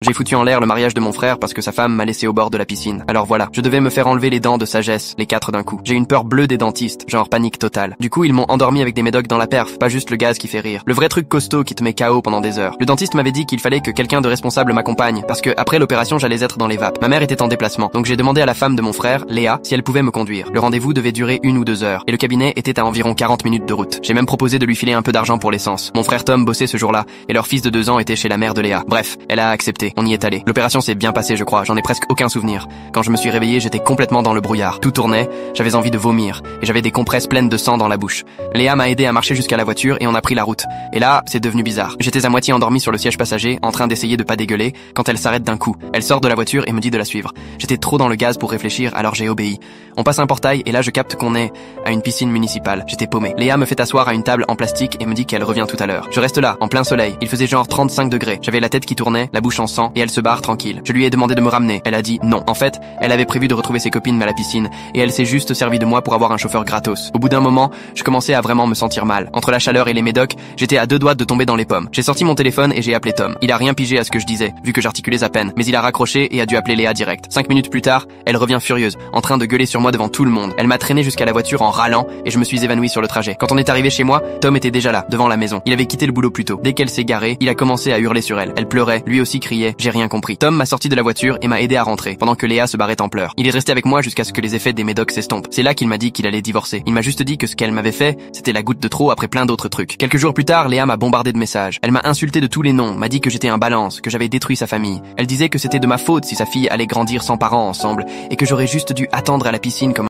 J'ai foutu en l'air le mariage de mon frère parce que sa femme m'a laissé au bord de la piscine. Alors voilà, je devais me faire enlever les dents de sagesse, les 4 d'un coup. J'ai une peur bleue des dentistes, genre panique totale. Du coup, ils m'ont endormi avec des médocs dans la perf, pas juste le gaz qui fait rire. Le vrai truc costaud qui te met KO pendant des heures. Le dentiste m'avait dit qu'il fallait que quelqu'un de responsable m'accompagne, parce que après l'opération, j'allais être dans les vapes. Ma mère était en déplacement, donc j'ai demandé à la femme de mon frère, Léa, si elle pouvait me conduire. Le rendez-vous devait durer 1 ou 2 heures, et le cabinet était à environ 40 minutes de route. J'ai même proposé de lui filer un peu d'argent pour l'essence. Mon frère Tom bossait ce jour-là, et leur fils de 2 ans était chez la mère de Léa. Bref, elle a accepté. On y est allé. L'opération s'est bien passée, je crois. J'en ai presque aucun souvenir. Quand je me suis réveillé, j'étais complètement dans le brouillard. Tout tournait, j'avais envie de vomir, et j'avais des compresses pleines de sang dans la bouche. Léa m'a aidé à marcher jusqu'à la voiture et on a pris la route. Et là, c'est devenu bizarre. J'étais à moitié endormi sur le siège passager, en train d'essayer de pas dégueuler, quand elle s'arrête d'un coup. Elle sort de la voiture et me dit de la suivre. J'étais trop dans le gaz pour réfléchir, alors j'ai obéi. On passe un portail et là je capte qu'on est à une piscine municipale. J'étais paumé. Léa me fait asseoir à une table en plastique et me dit qu'elle revient tout à l'heure. Je reste là, en plein soleil. Il faisait genre 35 degrés. J'avais la tête qui tournait, la bouche en sang, et elle se barre tranquille. Je lui ai demandé de me ramener. Elle a dit non. En fait, elle avait prévu de retrouver ses copines à la piscine, et elle s'est juste servie de moi pour avoir un chauffeur gratos. Au bout d'un moment, je commençais à vraiment me sentir mal. Entre la chaleur et les médocs, j'étais à 2 doigts de tomber dans les pommes. J'ai sorti mon téléphone et j'ai appelé Tom. Il a rien pigé à ce que je disais, vu que j'articulais à peine, mais il a raccroché et a dû appeler Léa direct. 5 minutes plus tard, elle revient furieuse, en train de gueuler sur moi devant tout le monde. Elle m'a traîné jusqu'à la voiture en râlant et je me suis évanoui sur le trajet. Quand on est arrivé chez moi, Tom était déjà là, devant la maison. Il avait quitté le boulot plus tôt. Dès qu'elle s'est garée, il a commencé à hurler sur elle. Elle pleurait, lui aussi criait, j'ai rien compris. Tom m'a sorti de la voiture et m'a aidé à rentrer, pendant que Léa se barrait en pleurs. Il est resté avec moi jusqu'à ce que les effets des médocs s'estompent. C'est là qu'il m'a dit qu'il allait divorcer. Il m'a juste dit que ce qu'elle m'avait fait, c'était la goutte de trop après plein d'autres trucs. Quelques jours plus tard, Léa m'a bombardé de messages. Elle m'a insulté de tous les noms, m'a dit que j'étais un balance, que j'avais détruit sa famille. Elle disait que c'était de ma faute si sa fille allait grandir sans parents ensemble, et que j'aurais juste dû attendre à la piscine comme